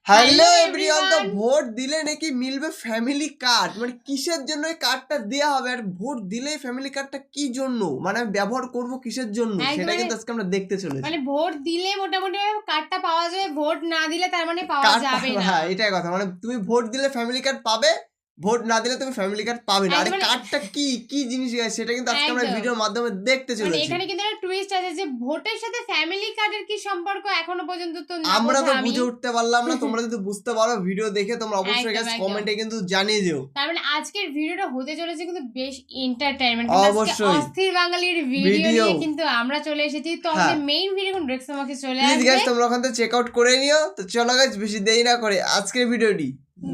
Hello everyone, তো vote দিলে নাকি মিলবে ফ্যামিলি কার্ড। মানে কিসের জন্য এই কার্ডটা দেয়া হবে, আর ভোট দিলে ফ্যামিলি কার্ডটা কি জন্য, মানে আমি ব্যবহার করব কিসের জন্য, সেটা কিন্তু আজকে আমরা দেখতে চলেছি। মানে ভোট দিলে মোটামুটি কার্ডটা পাওয়া যাবে, ভোট না দিলে তার মানে পাওয়া যাবে না। হ্যাঁ, এটাই কথা। মানে তুমি ভোট দিলে ফ্যামিলি কার্ড পাবে, ভোট না দিলে তুমি ফ্যামিলি কার্ড পাবে না। আর কার্ডটা কি কি জিনিস সেটা কিন্তু আজকে আমরা ভিডিওর মাধ্যমে দেখতে চলেছি। এখানে কিন্তু একটা টুইস্ট আছে যে ভোটের সাথে ফ্যামিলি কার্ডের কি সম্পর্ক এখনো পর্যন্ত তো আমরা তো বুঝে উঠতে পারলাম না। তোমরা যদি বুঝতে পারো ভিডিও দেখে তোমরা অবশ্যই গাইস কমেন্টে কিন্তু জানিয়ে দিও। তার মানে আজকের ভিডিওটা হতে চলেছে কিন্তু বেশ এন্টারটেইনমেন্ট, অবশ্যই অস্থির বাঙালির ভিডিও নিয়ে কিন্তু আমরা চলে এসেছি। তো আমাদের মেইন ভিডিও কোন ড্রেক্স আমাকে চলে আসবে, প্লিজ গাইস তোমরা ওখান থেকে চেক আউট করে নিও। তো চলো গাইস বেশি দেরি না করে আজকের ভিডিওটি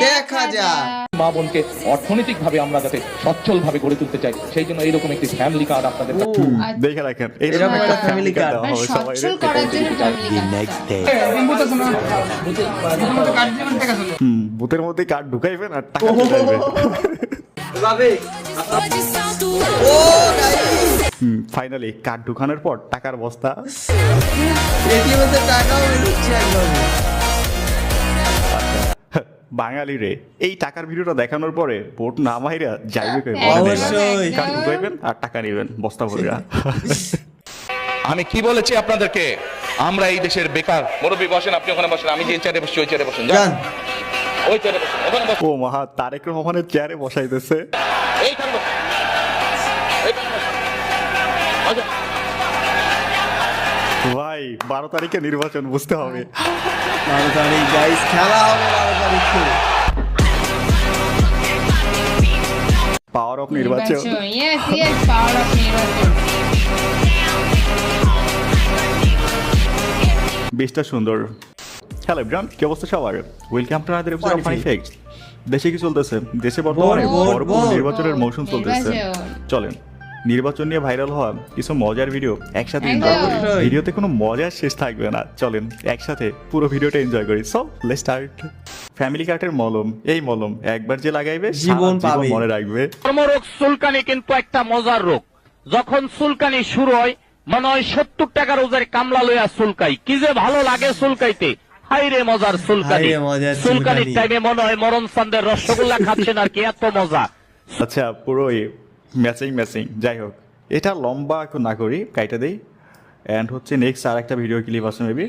দেখা যাক। মা বোনকে অর্থনৈতিকভাবে আমরা যাতে সচ্ছল ভাবে গড়ে তুলতে চাই, সেই জন্য এইরকম একটি ফ্যামিলি কার্ড আপনাদের দেখে রাখেন, এরকম একটা ফ্যামিলি কার্ড সচ্ছল করার জন্য ফ্যামিলি কার্ড। বুথের মধ্যে কার্ড ঢুকাইবেন আর টাকা ঢুকাইবেন। ফাইনালি কার্ড ঢুকানোর পর টাকার বস্তা, এটিএম এর টাকাও বেরোচ্ছে একদম। বাঙালি রে, এই টাকার ভিডিওটা দেখানোর পরে ভোট না মাইরা যাইবে কই? অবশ্যই কার্ড ঢুকাইবেন আর টাকা নেবেন বস্তা ভরে। আমি কি বলেছি আপনাদেরকে, আমরা এই দেশের বেকার মুরব্বী বসেন, আপনি ওখানে বসেন, আমি যে চেয়ারে বসছি ওই চেয়ারে বসেন, যান ওই চেয়ারে বসেন, ওখানে বসেন। ও মহা, তারেক রহমানের চেয়ারে বসাইতেছে। এইখানে বসেন, এইখানে বসেন। আচ্ছা ভাই 12 তারিখে নির্বাচন, বুঝতে হবে। 12 তারিখ গাইস খেলা হবে 12 তারিখে। পাওয়ার অফ নির্বাচন। ইয়েস ইয়েস, পাওয়ার অফ নির্বাচন। বেশটা সুন্দর। হ্যালো এভরিওয়ান, কি অবস্থা সবার? Welcome to another episode of funny facts. দেশে কি চলতেছে? দেশে বর্তমানে বড় নির্বাচনের মৌসুম চলতেছে। চলেন নির্বাচন নিয়ে ভাইরাল হওয়া কিছু মজার ভিডিও একসাথে এনজয় করি। ভিডিওতে কোনো মজার শেষ থাকবে না, চলেন একসাথে পুরো ভিডিওটা এনজয় করি। So let's start. ফ্যামিলি কার্ডের মলম, এই মলম একবার যে লাগাইবে জীবন মনে রাখবে। চর্মরোগ চুলকানি কিন্তু একটা মজার রোগ। যখন চুলকানি শুরু হয় মনে হয় 70 টাকার ওজের কামলা লইয়া চুলকাই, কি যে ভালো লাগে চুলকাইতে। হাইরে মজার চুলকানি, চুলকানির টাইমে মনে হয় মরণ চান্দের রসগোল্লা খাচ্ছেন আর কি, এত মজা। আচ্ছা পুরোই ম্যাচিং। যাই হোক, এটা লম্বা না করি, কাইটা দেই। অ্যান্ড হচ্ছে নেক্সট আর একটা ভিডিও ক্লিপ আছে মেবি।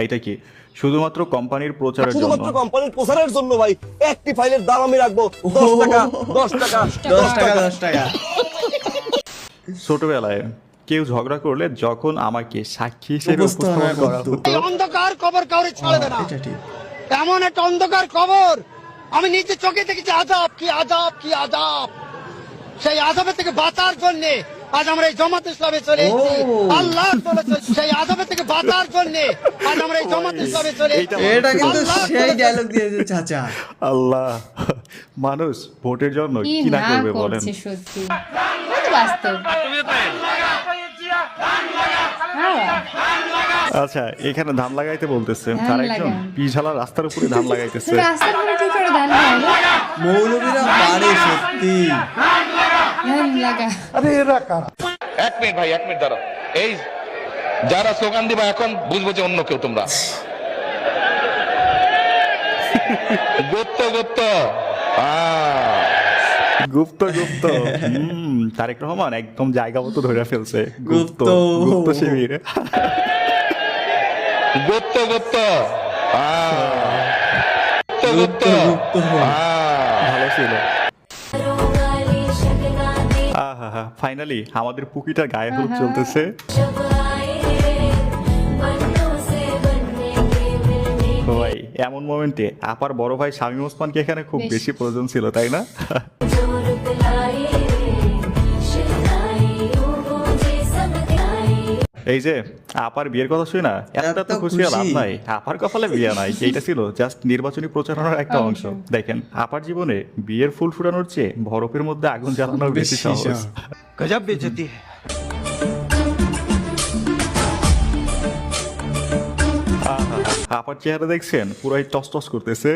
এইটা কি শুধুমাত্র কোম্পানির প্রচারের জন্য? শুধুমাত্র কোম্পানির প্রচারের জন্য ভাই একটি ফাইলের দাম আমি রাখবো 10 টাকা 10 টাকা 10 টাকা 10 টাকা। ছোটবেলায় কেউ ঝগড়া করলে যখন আমাকে সাক্ষী হিসেবে উপস্থাপন করা হতো, অন্ধকার কবর কাউরে ছাড়বে না, এমন একটা অন্ধকার কবর আমি নিজে চোখে দেখেছি। আযাব কি আযাব কি আযাব, সেই আযাবের থেকে বাঁচার জন্য আজ আমরা এই জামাত ইসলামে চলে এসেছি। আল্লাহ সেই আযাবের থেকে বাঁচার জন্য আজ আমরা এই জামাত ইসলামে চলে এসেছি। এটা কিন্তু সেই ডায়লগ দিয়েছে চাচা। আল্লাহ, মানুষ ভোটের জন্য কি না করবে বলেন? সত্যি বাস্তব। আচ্ছা, এখানে ধান লাগাইতে বলতেছে, তার একজন পিছালা রাস্তার উপরে ধান লাগাইতেছে। রাস্তার উপরে কি করে ধান লাগাবে? মৌলবীরা পারে সত্যি। ধান লাগা। এক মিনিট ভাই, এক মিনিট দাঁড়াও। এই যারা স্লোগান দিবা এখন বুঝবো যে অন্য কেউ তোমরা। গুপ্ত গুপ্ত তারেক রহমান একদম জায়গা মতো ধরে ফেলছে। গুপ্ত শিবির। গুপ্ত ভালো ছিল। ফাইনালি আমাদের পুকিটার গায়ে হলুদ চলতেছে। ভাই এমন মোমেন্টে আপার বড় ভাই শামীম ওসমানকে এখানে খুব বেশি প্রয়োজন ছিল, তাই না? এই যে আপার বিয়ের কথা শুই না, এত খুশি লাভ নাই, আপার কপালে বিয়ে নাই। এইটা ছিল জাস্ট নির্বাচনী প্রচারণার একটা অংশ। দেখেন আপার জীবনে বিয়ের ফুল ফুটানোর চেয়ে বরফের মধ্যে আগুন জ্বালানো বেশি সহজ। গজব বেজতি। আপার চেহারা দেখছেন পুরাই টস করতেছে।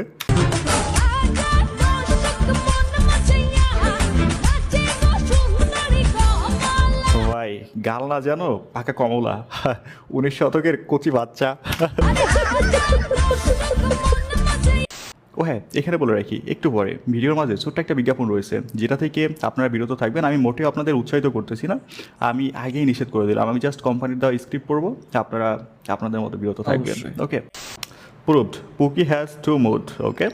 ভাই গাল না জানো পাকা কমলা, 19 শতকের কচি বাচ্চা। ও হ্যাঁ, এখানে বলে রাখি একটু পরে ভিডিওর মাঝে ছোট্ট একটা বিজ্ঞাপন রয়েছে, যেটা থেকে আপনারা বিরত থাকবেন। আমি মোটেও আপনাদের উৎসাহিত করতেছি না, আমি আগেই নিষেধ করে দিলাম। আমি জাস্ট কোম্পানির দেওয়া স্ক্রিপ্ট পড়বো, আপনারা আপনাদের মতো বিরত থাকবেন। ওকে, প্রুভড পুকি হ্যাজ 2 মোড। ওকে,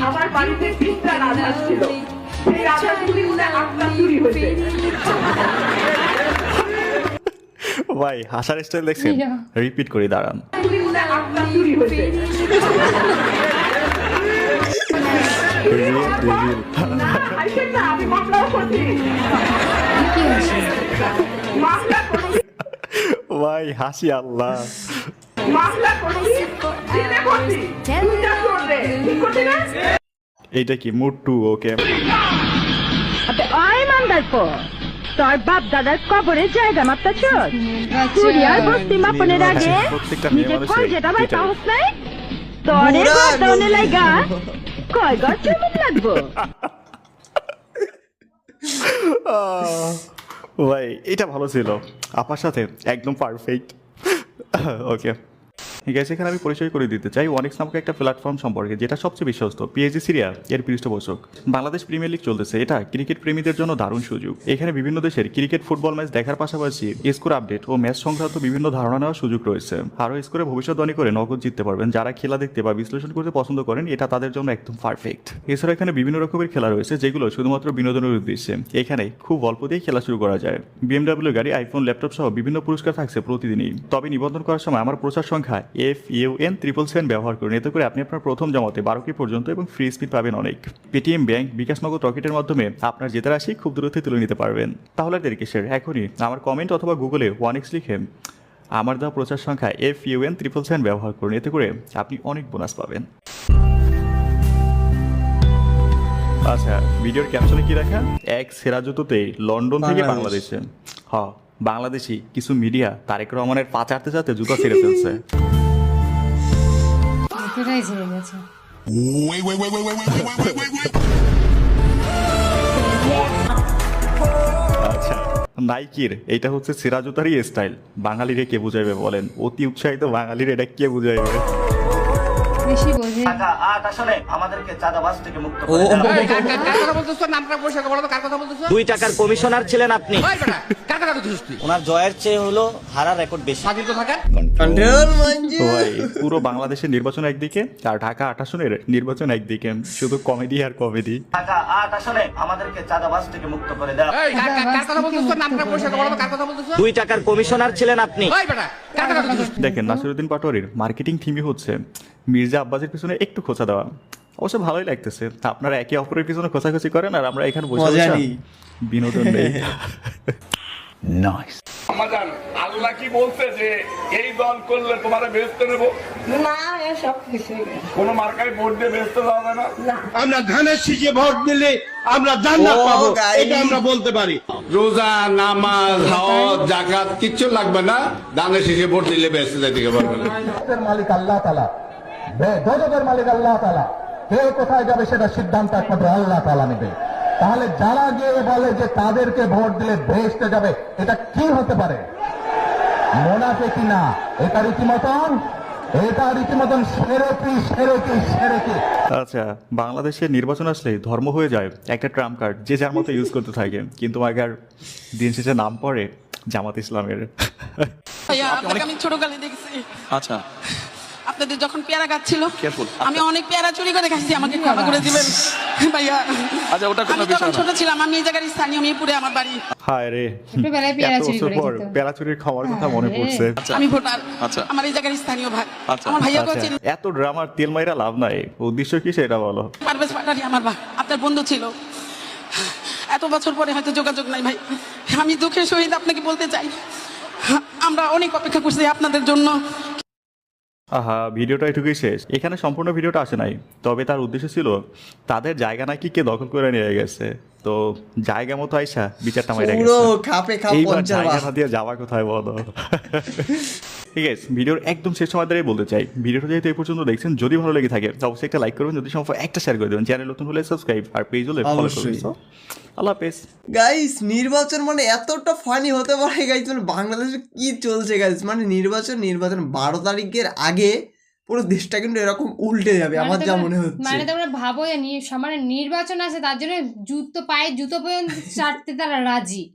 আমার বাড়িতে 20টা রাজহাঁস ছিল, সেই রাজহাঁসগুলি মনে হয় 8টা চুরি হয়েছে। ভাই হাসার স্টাইল দেখছেন? রিপিট করে দাঁড়ান। মনে হয় 8টা চুরি হয়েছে। আমি মামলাও করছি, মামলা করছি, ভাই হাসি আল্লাহ। মামলা করছি, দিনে করছি, 2টা করবে, ঠিক করছি না? এইটা কি মুড 2? ওকে, ওই মান্দার পর তোর বাপ দাদার কবরে জায়গা মাপতেছ? চুরি আর বস্তি মাপনের আগে প্রত্যেকটা মেয়ে নিজের মানুষের কলজেটা ভাই এটাই। সাহস নাই? তোরে গর্দনে লাগা কয় গজ জমিন লাগবো? ভাই এটা ভালো ছিল, আপার সাথে একদম পারফেক্ট। ওকে ঠিক আছে, এখানে আমি পরিচয় করে দিতে চাই ওয়ানিক্স নামক একটা প্ল্যাটফর্ম সম্পর্কে, যেটা সবচেয়ে বিশ্বস্ত। পিএসজি সিরিয়া এর পৃষ্ঠপোষক। বাংলাদেশ প্রিমিয়ার লিগ চলতেছে, এটা ক্রিকেট প্রেমীদের জন্য দারুণ সুযোগ। এখানে বিভিন্ন দেশের ক্রিকেট ফুটবল ম্যাচ দেখার পাশাপাশি স্কোর আপডেট ও ম্যাচ সংক্রান্ত বিভিন্ন ধারণা নেওয়ার সুযোগ রয়েছে। আরও স্কোরে ভবিষ্যৎবাণী করে নগদ জিততে পারবেন। যারা খেলা দেখতে বা বিশ্লেষণ করতে পছন্দ করেন, এটা তাদের জন্য একদম পারফেক্ট। এছাড়া এখানে বিভিন্ন রকমের খেলা রয়েছে, যেগুলো শুধুমাত্র বিনোদনের উদ্দেশ্যে। এখানে খুব অল্প দিয়ে খেলা শুরু করা যায়। BMW গাড়ি, আইফোন, ল্যাপটপ সহ বিভিন্ন পুরস্কার থাকছে প্রতিদিনই। তবে নিবন্ধন করার সময় আমার প্রচার সংখ্যা FUN777 ব্যবহার করুন, এতে করে আপনি আপনার প্রথম জমাতে 12 কি পর্যন্ত এবং ফ্রি স্পিড পাবেন অনেক। পেটিএম ব্যাংক, বিকাশ নগদ, রকেটের মাধ্যমে আপনার জেতা রাশি খুব দ্রুত তুলে নিতে পারবেন। তাহলে দেরি কিসের? এখনই আমার কমেন্ট অথবা গুগলে ওয়ানিক্স লিখে আমার দেওয়া প্রচার সংখ্যা FUN777 ব্যবহার করুন, এতে করে আপনি অনেক বোনাস পাবেন। আচ্ছা, ভিডিওর ক্যাপশনে কি লেখা? এক সেরা জুতোতে লন্ডন থেকে বাংলাদেশে। বাংলাদেশি কিছু মিডিয়া তারেক রহমানের পা চাটতে চাটতে জুতো ছেড়ে ফেলছে। এতটাই ছেড়ে গেছে। আচ্ছা, নাইকির এটা হচ্ছে সেরা জুতারই স্টাইল। বাঙালিরে কে বুঝাইবে বলেন? অতি উৎসাহিত বাঙালির এটা কে বুঝাইবে? বেশি বোঝে। আসলে আমাদেরকে চাঁদাবাজ থেকে মুক্ত ও করে দেওয়া। কার কথা বলতেছো? নামটা পরিষ্কার বলো তো, কার কথা বলতেছো? 2 টাকার কমিশনার ছিলেন আপনি। ওই বেটা, কার কথা বলতেছিস তুই? ওনার জয়ের চেয়ে হলো হারার রেকর্ড বেশি। স্বাধীন তো থাকেন। কন্ট্রোল মঞ্জু। ভাই পুরো বাংলাদেশের নির্বাচন একদিকে আর ঢাকা 8 আসনের নির্বাচন একদিকে, শুধু কমেডি আর কমেডি। টাকা 8 আসলে আমাদেরকে চাঁদাবাজ থেকে মুক্ত করে দেওয়া। এই কার কথা বলতেছো? নামটা পরিষ্কার বলো তো, কার কথা বলতেছো? 2 টাকার কমিশনার ছিলেন আপনি। ওই বেটা, কার কথা বলতেছিস? দেখেন, নাসিরউদ্দিন পাটোয়ারির মার্কেটিং থিমই হচ্ছে মির্জা আব্বাসের পিছনে একটু খোঁচা দেওয়া। অবশ্য ভালোই লাগতেছে, আপনারা একে অপরের পিছনে খোঁচাখুচি করেন আর আমরা এখানে বসে মজা বসে নেই। বিনোদন নেই। আমাদের আল্লাহ কি বলছে যে এই দল করলে তোমার ব্যস্ত নেবো? না, সব কিছু কোন মার্কায় ভোট দিয়ে ব্যস্ত যাওয়া যায় না। আমরা ধানের শীষে ভোট দিলে আমরা জান্নাত ও, পাবো, guys। এটা আমরা বলতে পারি। রোজা, নামাজ, হজ, যাকাত কিচ্ছু লাগবে না, দানের শেষে ভোট দিলে বেঁচে যাইতে পারবে না। মালিক আল্লাহ তাআলা, দোজখের মালিক আল্লাহ তাআলা। কে কোথায় যাবে সেটা সিদ্ধান্ত একমাত্র আল্লাহ তাআলা নেবে। তাহলে যারা গিয়ে বলে যে তাদেরকে ভোট দিলে বেহেশতে যাবে, এটা কি হতে পারে? মুনাফিকি না, এটা রীতিমতন সেরেকি। আচ্ছা, বাংলাদেশের নির্বাচন আসলে ধর্ম হয়ে যায় একটা ট্রাম্প কার্ড, যে যার মতো ইউজ করতে থাকে, কিন্তু আগার দিন শেষে নাম পড়ে জামাত ইসলামের। আমি ছোটকালে দেখছি। আচ্ছা, আপনাদের যখন পেয়ারা গাছ ছিল, আমি অনেক পেয়ারা চুরি করে খাইছি, আমাকে ক্ষমা করে দিবেন ভাইয়া। আচ্ছা, ওটা কোনো আমি বিষয় যখন না। ছোট ছিলাম, আমি এই জায়গার স্থানীয়, মিরপুরে আমার বাড়ি। হায় রে, ছোটবেলায় পেয়ারা এত চুরি বছর করে পর খেত। পেয়ারা চুরির খাওয়ার কথা মনে হ্যাঁ পড়ছে। আমি ভোটার, আচ্ছা। আমার এই জায়গার স্থানীয় ভাই। আচ্ছা। আমার ভাইয়াকেও আচ্ছা, চিনি। এত ড্রামার তেল মাইরা লাভ নাই, উদ্দেশ্য কি সেটা বলো। পারভেজ পাটারি আমার ভাই, আপনার বন্ধু ছিল। এত বছর পরে হয়তো যোগাযোগ নাই ভাই। আমি দুঃখের সহিত আপনাকে বলতে চাই, আমরা অনেক অপেক্ষা করছি আপনাদের জন্য। আহা, ভিডিওটা এটুকুই শেষ। এখানে সম্পূর্ণ ভিডিওটা আসে নাই, তবে তার উদ্দেশ্য ছিল তাদের জায়গা নাকি কে দখল করে নিয়ে গেছে, তো জায়গা মতো আইসা বিচারটা মাইরা পুরো গেছে। খাপে খাপ এইবার পঞ্চাশ জায়গা বার। না দিয়ে যাওয়া কোথায় বলো? ঠিক আছে, ভিডিওর একদম শেষ সময় দাঁড়িয়ে বলতে চাই, ভিডিওটা যেহেতু এই পর্যন্ত দেখছেন, যদি ভালো লেগে থাকে অবশ্যই একটা লাইক করবেন, যদি সম্ভব একটা শেয়ার করে দেবেন, চ্যানেল নতুন হলে সাবস্ক্রাইব আর পেজ হলে ফলো করবেন। So, আল্লাহ হাফেজ। গাইস, নির্বাচন মানে এতটা ফানি হতে পারে গাইস, মানে বাংলাদেশে কি চলছে গাইস, মানে নির্বাচন 12 তারিখের আগে পুরো দেশটা কিন্তু এরকম উল্টে যাবে আমার যা মনে হচ্ছে। মানে তোমরা ভাবো যে সামনে নির্বাচন আছে, তার জন্য জুতো পর্যন্ত চাটতে তারা রাজি,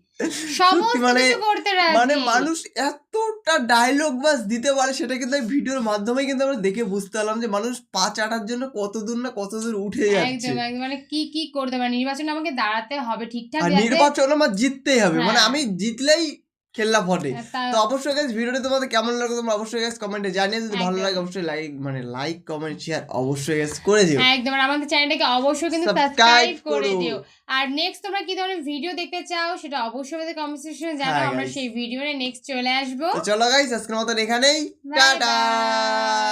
সমস্ত কিছু করতে রাজি। মানে মানুষ এতটা ডায়লগ বাস দিতে পারে, সেটা কিন্তু এই ভিডিওর মাধ্যমে কিন্তু আমরা দেখে বুঝতে পারলাম যে মানুষ পা চাটার জন্য কত দূর উঠে যাচ্ছে। একদম মানে কি করতে পারে, নির্বাচনে আমাকে দাঁড়াতে হবে ঠিকঠাক, আর নির্বাচন আমার জিততেই হবে, মানে হ্যাঁ। আমি জিতলেই খেলা ফটে। তা- তো অবশ্যই গাইস ভিডিওটি তোমাদের কেমন লাগলো তোমরা অবশ্যই গাইস কমেন্টে জানিয়ে, যদি ভালো লাগে অবশ্যই লাইক কমেন্ট শেয়ার অবশ্যই গাইস করে দিও। একদম, আর আমাদের চ্যানেলটাকে অবশ্যই কিন্তু Subscribe সাবস্ক্রাইব করে করো। দিও। আর নেক্সট তোমরা কি ধরনের ভিডিও দেখতে চাও সেটা অবশ্যই আমাদের কমেন্ট সেকশনে জানাও, হ্যাঁ, আমরা guys। সেই ভিডিও নিয়ে নেক্সট চলে আসবো। তো চলো গাইস আজকের মতন এখানেই, Bye টাটা। bye।